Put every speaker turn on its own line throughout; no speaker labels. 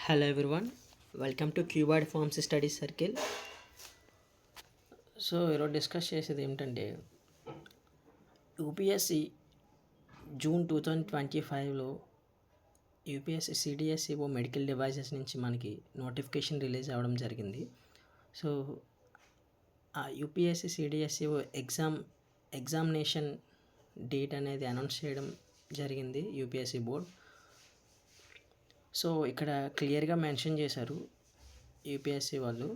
Hello everyone, welcome to Cubard Forms Study Circle. So ఈరోజు discuss చేసేది ఏమిటంటే UPSC June 2025లో యూపీఎస్సి సిడిఎస్ఈఓ మెడికల్ డివైజెస్ నుంచి మనకి నోటిఫికేషన్ రిలీజ్ అవ్వడం జరిగింది. సో ఆ యూపీఎస్సి సిడిఎస్ఈఓ ఎగ్జామినేషన్ డేట్ అనేది అనౌన్స్ చేయడం జరిగింది యూపీఎస్సి బోర్డ్. సో ఇక్కడ క్లియర్గా మెన్షన్ చేశారు యూపీఎస్సి వాళ్ళు,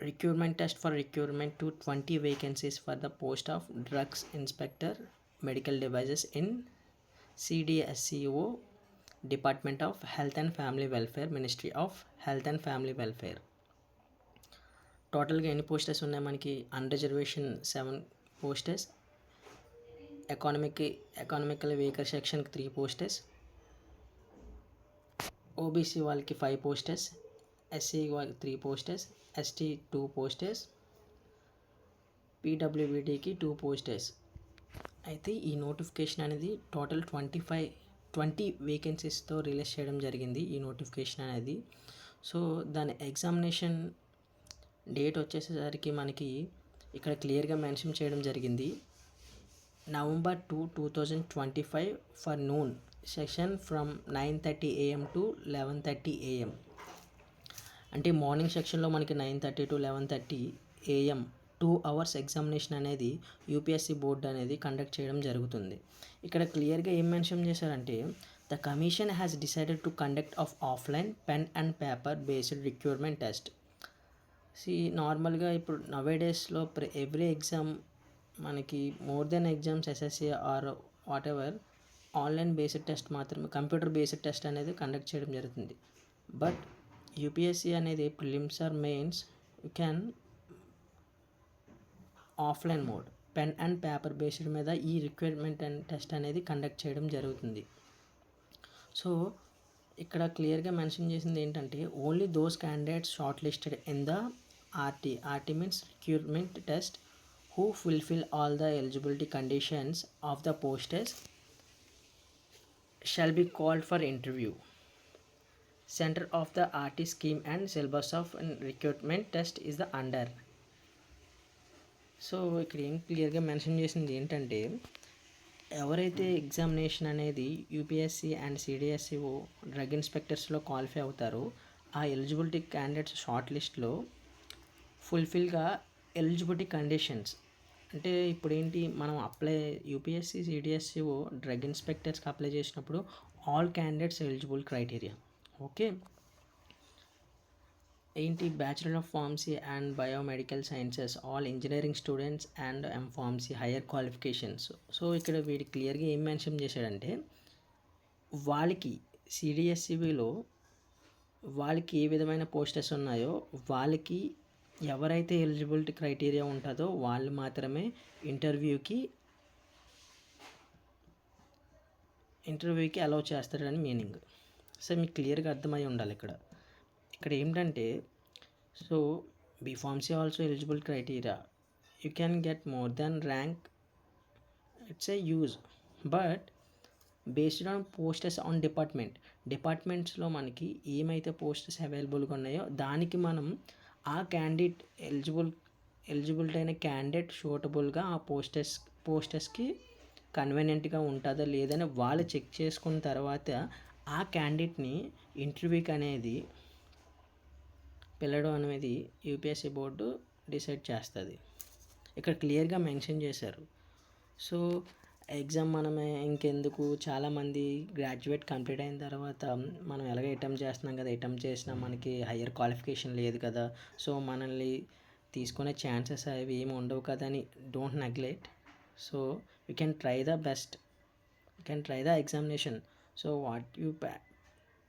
recruitment test for recruitment to 20 vacancies for the post of drugs inspector medical devices in సిడిఎస్ఈఓ department of health and family welfare, ministry of health and family welfare. టోటల్గా ఎన్ని posters ఉన్నాయి మనకి? అన్రిజర్వేషన్ 7 posters, economical weaker సెక్షన్కి 3 posters, OBC వాళ్ళకి 5 posters, SC వాళ్ళకి 3 posters, ST 2 posters, పీడబ్ల్యూబీడీకి 2 posters. అయితే ఈ notification అనేది టోటల్ 20 వేకెన్సీస్తో రిలీజ్ చేయడం జరిగింది ఈ నోటిఫికేషన్ అనేది. సో దాని ఎగ్జామినేషన్ డేట్ వచ్చేసరికి మనకి ఇక్కడ క్లియర్గా మెన్షన్ చేయడం జరిగింది, November 2, 2025 for noon session from 9:30 AM to 11:30 AM. అంటే మార్నింగ్ సెక్షన్లో మనకి 9:30 టు 11:30 AM 2 hours ఎగ్జామినేషన్ అనేది యూపీఎస్సీ బోర్డు అనేది కండక్ట్ చేయడం జరుగుతుంది. ఇక్కడ క్లియర్గా ఏం మెన్షన్ చేశారంటే, the commission has decided to conduct of offline pen and paper based recruitment test. నార్మల్గా ఇప్పుడు నవేడేస్లో ఎవ్రీ ఎగ్జామ్ మనకి more than exams SSC or what ever online based test మాత్రమే, కంప్యూటర్ బేస్డ్ టెస్ట్ అనేది కండక్ట్ చేయడం జరుగుతుంది. But UPSC అనేది prelims or mains you can offline mode pen and paper based మీద ఈ రిక్వైర్మెంట్ అండ్ టెస్ట్ అనేది conduct చేయడం జరుగుతుంది. సో ఇక్కడ క్లియర్గా మెన్షన్ చేసింది ఏంటంటే, only those candidates short listed in the RT means recruitment test who fulfill all the eligibility conditions of the posters shall be called for interview. Center of the RT scheme and syllabus of recruitment test is the under. So ఇక్కడ ఏం క్లియర్గా mention చేసింది ఏంటంటే, ఎవరైతే examination అనేది UPSC and CDSCO drug ఇన్స్పెక్టర్స్లో qualify అవుతారో ఆ ఎలిజిబిలిటీ క్యాండిడేట్స్ షార్ట్ లిస్ట్లో ఫుల్ఫిల్గా ఎలిజిబిలిటీ కండిషన్స్ అంటే ఇప్పుడు ఏంటి, మనం యూపీఎస్సీ సిడిఎస్ఈఓ డ్రగ్ ఇన్స్పెక్టర్స్కి అప్లై చేసినప్పుడు all candidates eligible criteria. Okay, ఏంటి, bachelor of pharmacy and biomedical sciences, all engineering students and M pharmacy higher qualifications. So ఇక్కడ వీడి క్లియర్గా ఏం మెన్షన్ చేశాడంటే, వాళ్ళకి సిడిఎస్ఈబిలో వాళ్ళకి ఏ విధమైన పోస్టర్స్ ఉన్నాయో వాళ్ళకి ఎవరైతే ఎలిజిబిలిటీ క్రైటీరియా ఉంటుందో వాళ్ళు మాత్రమే ఇంటర్వ్యూకి అలౌ చేస్తారని మీనింగ్. సో మీకు క్లియర్గా అర్థమై ఉండాలి ఇక్కడ ఏంటంటే, so B pharmacy also eligible criteria, you can get more than rank, it's a use, but based on posters on డిపార్ట్మెంట్స్లో మనకి ఏమైతే పోస్టర్స్ అవైలబుల్గా ఉన్నాయో దానికి మనం ఆ క్యాండిడేట్ ఎలిజిబిలిటీ అయిన క్యాండిడేట్ సూటబుల్గా ఆ పోస్టర్స్కి కన్వీనియంట్గా ఉంటుందా లేదని వాళ్ళు చెక్ చేసుకున్న తర్వాత ఆ క్యాండిడేట్ని ఇంటర్వ్యూకి అనేది పిలవడం అనేది యూపీఎస్సీ బోర్డు డిసైడ్ చేస్తుంది. ఇక్కడ క్లియర్గా మెన్షన్ చేశారు. సో ఎగ్జామ్ మనమే ఇంకెందుకు, చాలామంది గ్రాడ్యుయేట్ కంప్లీట్ అయిన తర్వాత మనం ఎలాగ అటెంప్ట్ చేస్తున్నాం కదా, అటెంప్ట్ చేసినా మనకి హయ్యర్ క్వాలిఫికేషన్ లేదు కదా, సో మనల్ని తీసుకునే ఛాన్సెస్ అవి ఏమి ఉండవు కదా అని don't neglect. So you can try the best, you can try the examination. So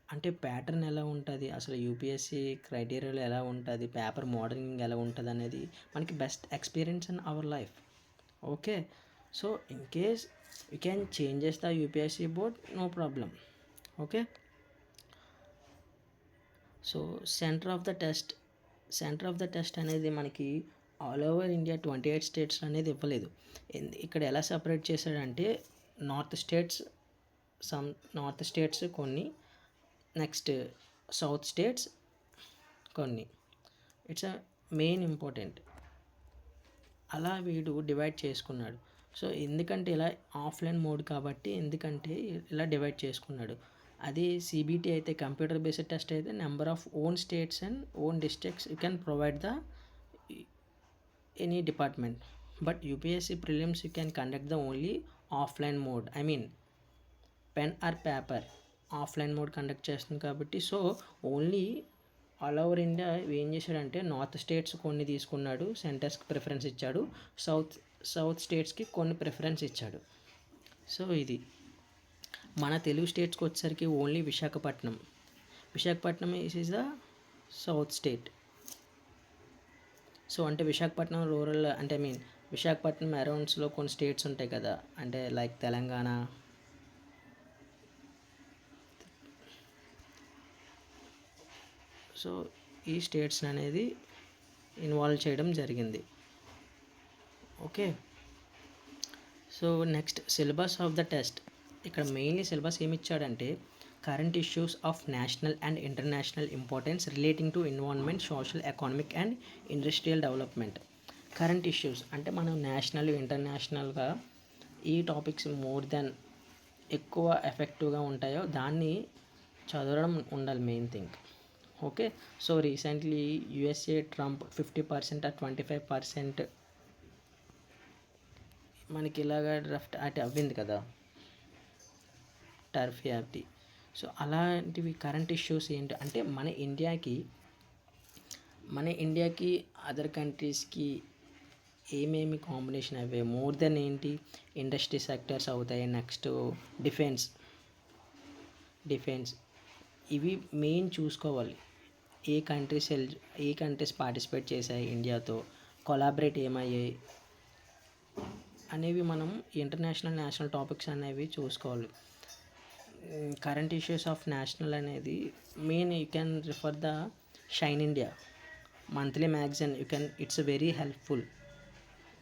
అంటే ప్యాటర్న్ ఎలా ఉంటుంది, అసలు యూపీఎస్సీ క్రైటీరియాలో ఎలా ఉంటుంది, పేపర్ మోడలింగ్ ఎలా ఉంటుంది అనేది మనకి best experience in our life. Okay, so in case you can changes the UPSC board, no problem. Okay, so centre of the test అనేది మనకి ఆల్ ఓవర్ ఇండియా 28 స్టేట్స్ అనేది ఇవ్వలేదు. ఇక్కడ ఎలా సపరేట్ చేశాడంటే, నార్త్ స్టేట్స్ కొన్ని, నెక్స్ట్ సౌత్ స్టేట్స్ కొన్ని. It's a main important. అలా వీడు డివైడ్ చేసుకున్నాడు. సో ఎందుకంటే ఇలా ఆఫ్లైన్ మోడ్ కాబట్టి ఎందుకంటే ఇలా డివైడ్ చేసుకున్నాడు. అదే సిబిటి అయితే కంప్యూటర్ బేస్డ్ టెస్ట్ అయితే number of own states and own districts you can provide the any department. But UPSC prelims you can conduct the only offline mode, I mean pen or paper offline mode conduct చేస్తుంది కాబట్టి. So only all over India ఏం చేశాడంటే north states కొన్ని తీసుకున్నాడు, సెంటర్స్కి preference ఇచ్చాడు, south స్టేట్స్కి కొన్ని preference ఇచ్చాడు. సో ఇది మన తెలుగు స్టేట్స్కి వచ్చేసరికి only Visakhapatnam is the south state. So అంటే విశాఖపట్నం రూరల్ అంటే ఐ మీన్ విశాఖపట్నం అరౌండ్స్లో కొన్ని స్టేట్స్ ఉంటాయి కదా, అంటే లైక్ తెలంగాణ, సో ఈ స్టేట్స్ అనేది ఇన్వాల్వ్ చేయడం జరిగింది. Okay. So next syllabus of the test. ఇక్కడ మెయిన్లీ సిలబస్ ఏమి ఇచ్చాడంటే current issues of national and international importance relating to environment, social, economic and industrial development. Current issues అంటే మనం నేషనల్ ఇంటర్నేషనల్గా ఈ టాపిక్స్ మోర్ దెన్ ఎక్కువ ఎఫెక్టివ్గా ఉంటాయో దాన్ని చదవడం ఉండాలి main thing. Okay. So recently USA Trump 50% or 25% మనకి ఇలాగా డ్రాఫ్ట్ అటు అవ్వింది కదా, టర్ఫ్ యాప్ది. సో అలాంటివి కరెంట్ ఇష్యూస్ ఏంటి అంటే మన ఇండియాకి అదర్ కంట్రీస్కి ఏమేమి కాంబినేషన్ అవే మోర్ దెన్ ఏంటి ఇండస్ట్రీ సెక్టర్స్ అవుతాయి. నెక్స్ట్ డిఫెన్స్ ఇవి మెయిన్ చూసుకోవాలి. ఏ కంట్రీస్ పార్టిసిపేట్ చేశాయి ఇండియాతో, కొలాబరేట్ ఏమయ్యాయి అనేవి మనం ఇంటర్నేషనల్ నేషనల్ టాపిక్స్ అనేవి చూసుకోవాలి. కరెంట్ ఇష్యూస్ ఆఫ్ నేషనల్ అనేది main you can refer the Shine India monthly magazine. It's very helpful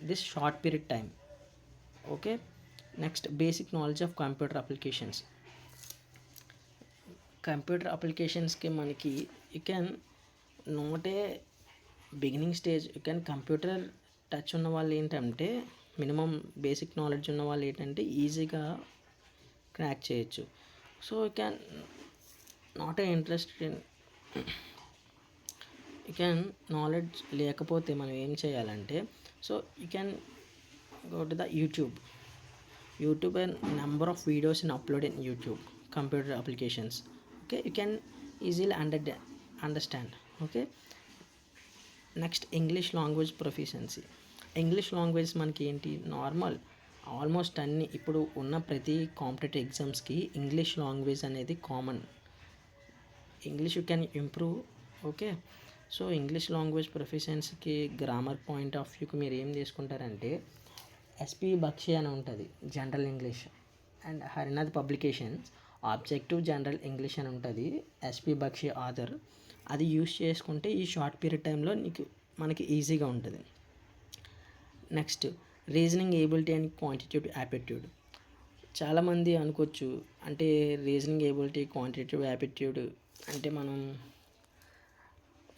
this short period time. Okay. Next basic knowledge of computer applications. Computer అప్లికేషన్స్కి మనకి you can not a beginning stage, you can computer touch ఉన్న వాళ్ళు ఏంటంటే minimum basic knowledge ఉన్న వాళ్ళు ఏంటంటే ఈజీగా crack చేయొచ్చు. So you can not A interest in you can knowledge లేకపోతే మనం ఏం చేయాలంటే so you can go to the YouTube and number of videos in upload in YouTube computer applications. Okay, you can easily understand. Okay. Next English language proficiency. English language మనకి ఏంటి normal almost అన్ని ఇప్పుడు ఉన్న ప్రతి competitive ఎగ్జామ్స్కి English language అనేది common. English you can improve. Okay. So English language ప్రొఫిషియన్సీకి grammar point of వ్యూకి మీరు ఏం తీసుకుంటారంటే ఎస్పి బక్షి అని ఉంటుంది general English, and Harinath publications objective general English అని ఉంటుంది, ఎస్పి బక్షి ఆథర్. అది యూస్ చేసుకుంటే ఈ షార్ట్ పీరియడ్ టైంలో మనకి ఈజీగా ఉంటుంది. Next reasoning ability and quantitative aptitude. చాలామంది అనుకోవచ్చు అంటే రీజనింగ్ ఏబిలిటీ క్వాంటిటేటివ్ యాప్టిట్యూడ్ అంటే మనం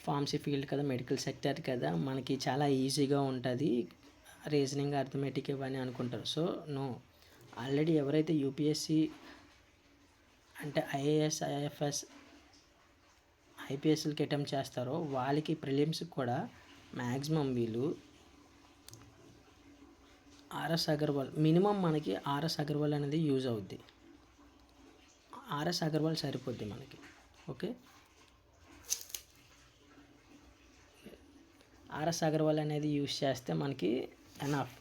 ఫార్మసీ ఫీల్డ్ కదా, మెడికల్ సెక్టర్ కదా, మనకి చాలా ఈజీగా ఉంటుంది రీజనింగ్ అర్థమెటిక్ ఇవన్నీ అనుకుంటారు. సో నో, ఆల్రెడీ ఎవరైతే యూపీఎస్సి అంటే ఐఏఎస్, ఐఎఫ్ఎస్, ఐపీఎస్ఎల్కి అటెంప్ట్ చేస్తారో వాళ్ళకి ప్రిలిమ్స్కి కూడా మ్యాక్సిమం వీళ్ళు ఆర్ఎస్ అగర్వాల్ మినిమం మనకి ఆర్ఎస్ అగర్వాల్ అనేది యూజ్ అవుద్ది. ఆర్ఎస్ అగర్వాల్ సరిపోద్ది మనకి. ఓకే. ఆర్ఎస్ అగర్వాల్ అనేది యూజ్ చేస్తే మనకి ఎనఫ్.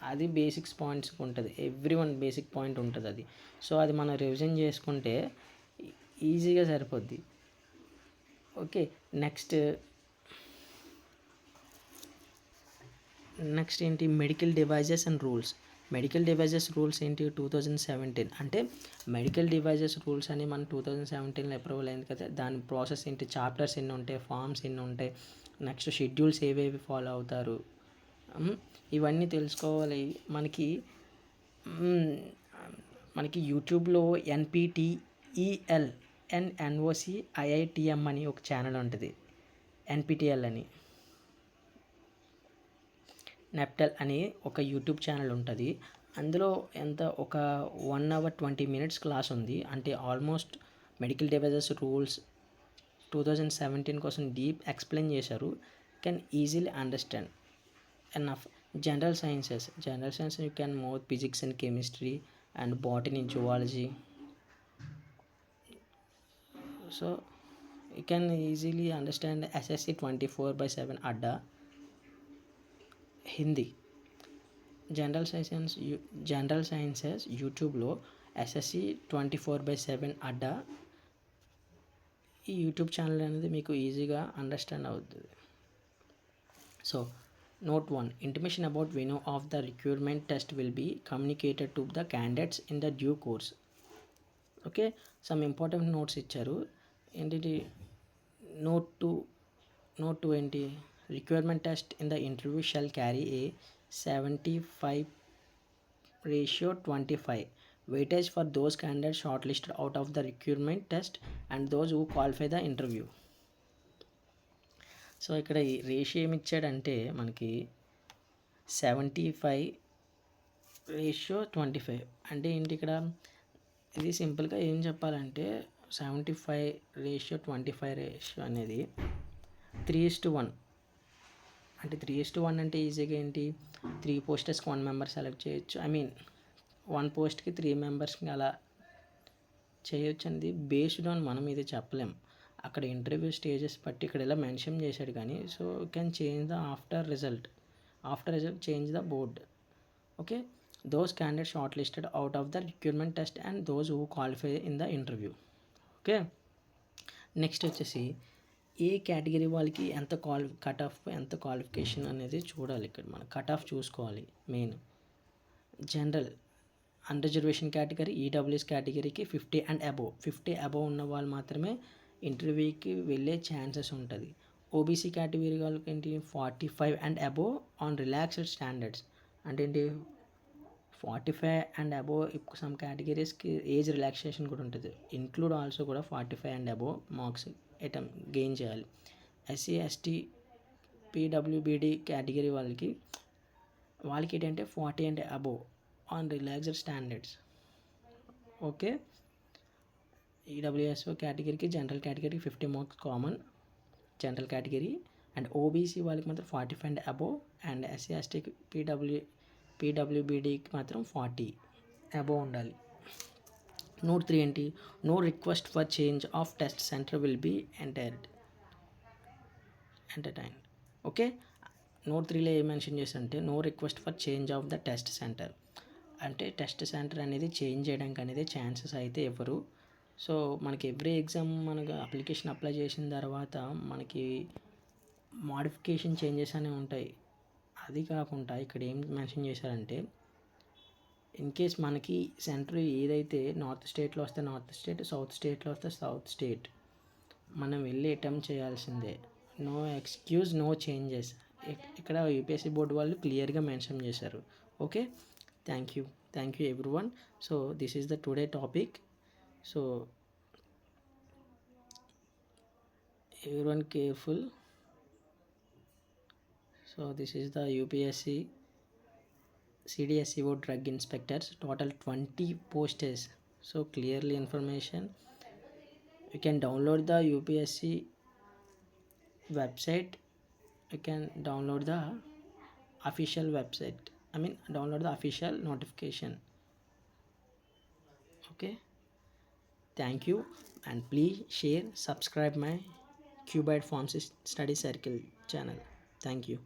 అది బేసిక్స్ పాయింట్స్కి ఉంటుంది, ఎవ్రీ వన్ బేసిక్ పాయింట్ ఉంటుంది అది. సో అది మనం రివిజన్ చేసుకుంటే ఈజీగా సరిపోద్ది. ఓకే. నెక్స్ట్ ఏంటి medical devices and rules. Medical devices rules ఏంటి 2017 అంటే మెడికల్ డివైజెస్ రూల్స్ అని మన 2017లో అప్రూవల్ అయింది కదా, దాని ప్రాసెస్ ఏంటి, చాప్టర్స్ ఎన్ని ఉంటాయి, ఫామ్స్ ఎన్ని ఉంటాయి, నెక్స్ట్ షెడ్యూల్స్ ఏవేవి ఫాలో అవుతారు, ఇవన్నీ తెలుసుకోవాలి. మనకి యూట్యూబ్లో NPTEL ఎన్ఎన్ఓసి ఐఐటిఎం అని ఒక ఛానల్ ఉంటుంది, ఎన్పిటిఎల్ అని, నెప్టల్ అని ఒక యూట్యూబ్ ఛానల్ ఉంటుంది. అందులో ఒక 1 hour 20 minutes క్లాస్ ఉంది. అంటే ఆల్మోస్ట్ మెడికల్ డివైజెస్ రూల్స్ 2017 కోసం డీప్ ఎక్స్ప్లెయిన్ చేశారు. Can easily understand enough. General sciences you can more physics and chemistry and botany, zoology. So you can easily understand SSC 24/7 Adda. Hindi general sciences యూట్యూబ్లో SSC 24/7 అడ్డా. ఈ YouTube channel అనేది మీకు ఈజీగా understand అవుతుంది. So Note 1. Intimation about venue of the requirement test will be communicated to the candidates in the due course. Okay, some important notes ఇచ్చారు. ఏంటి note 2 ఏంటి, requirement test in the interview shall carry a 75:25 weightage for those candidates shortlisted out of the requirement test and those who qualify the interview. So ఇక్కడ ఈ ratio ఏమి ఇచ్చాడంటే మనకి 75:25 అంటే ఏంటి, ఇక్కడ ఇది సింపుల్గా ఏం చెప్పాలంటే 75:25 అనేది 3:1. అంటే 3:1 అంటే ఈజీగా ఏంటి, 3 పోస్టర్స్కి 1 member సెలెక్ట్ చేయొచ్చు. 1 పోస్ట్కి 3 members అలా చేయొచ్చు అనేది బేస్డ్ ఆన్ మనం ఇది చెప్పలేం. అక్కడ ఇంటర్వ్యూ స్టేజెస్ బట్టి ఇక్కడ ఇలా మెన్షన్ చేశాడు కానీ. So can change the after result change the board. Okay, those candidate short listed out of the recruitment test and those who qualify in the interview. Okay, next వచ్చేసి ఏ category వాళ్ళకి ఎంత cut off ఎంత qualification అనేది చూడాలి. ఇక్కడ మనం cut off చూసుకోవాలి. Main general అన్రిజర్వేషన్ category, EWS కేటగిరీకి 50 and above. 50 above ఉన్న వాళ్ళు మాత్రమే ఇంటర్వ్యూకి వెళ్ళే ఛాన్సెస్ ఉంటుంది. ఓబీసీ కేటగిరీ వాళ్ళకి ఏంటి 45 and above on relaxed standards. అంటే ఏంటి 45 and above. సమ్ కేటగిరీస్కి ఏజ్ రిలాక్సేషన్ కూడా ఉంటుంది. ఇంక్లూడ్ ఆల్సో కూడా 45 and above మార్క్స్ గెయిన్ చేయాలి. ఎస్సీ ఎస్టీ పీడబ్ల్యూబీడీ కేటగిరీ వాళ్ళకి ఏంటంటే 40 and above on relaxed standards. Okay, EWS కేటగిరీకి జనరల్ కేటగిరీకి 50 marks common general category. And OBC వాళ్ళకి మాత్రం 45 and above. అండ్ ఎస్సీ ఎస్టీకి పీడబ్ల్యూబీడీకి మాత్రం 40 above ఉండాలి. Note 3 ఏంటి, no request for change of test centre will be entertained. Okay, note 3లో ఏం మెన్షన్ చేశారంటే no request for change of the test centre. అంటే టెస్ట్ సెంటర్ అనేది చేంజ్ చేయడానికి అనేది ఛాన్సెస్ అయితే ఇవ్వరు. సో మనకి ఎవ్రీ ఎగ్జామ్ మనకు అప్లికేషన్ అప్లై చేసిన తర్వాత మనకి మాడిఫికేషన్ చేంజెస్ అనేవి ఉంటాయి. అది కాకుండా ఇక్కడ ఏం మెన్షన్ చేశారంటే ఇన్ కేస్ మనకి సెంటర్ ఏదైతే నార్త్ స్టేట్లో వస్తే నార్త్ స్టేట్, సౌత్ స్టేట్లో వస్తే సౌత్ స్టేట్ మనం వెళ్ళి అటెంప్ట్ చేయాల్సిందే. No excuse, no changes. ఇక్కడ యూపీఎస్సీ బోర్డు వాళ్ళు క్లియర్గా మెన్షన్ చేశారు. Okay, thank you everyone. So this is the today topic. So everyone careful. So this is the UPSC CDSCO drug inspectors, total 20 posts. So clearly information, you can download the UPSC website, you can download the official website, download the official notification. Okay, thank you, and please share, subscribe my Cuboid Forms Study Circle channel. Thank you.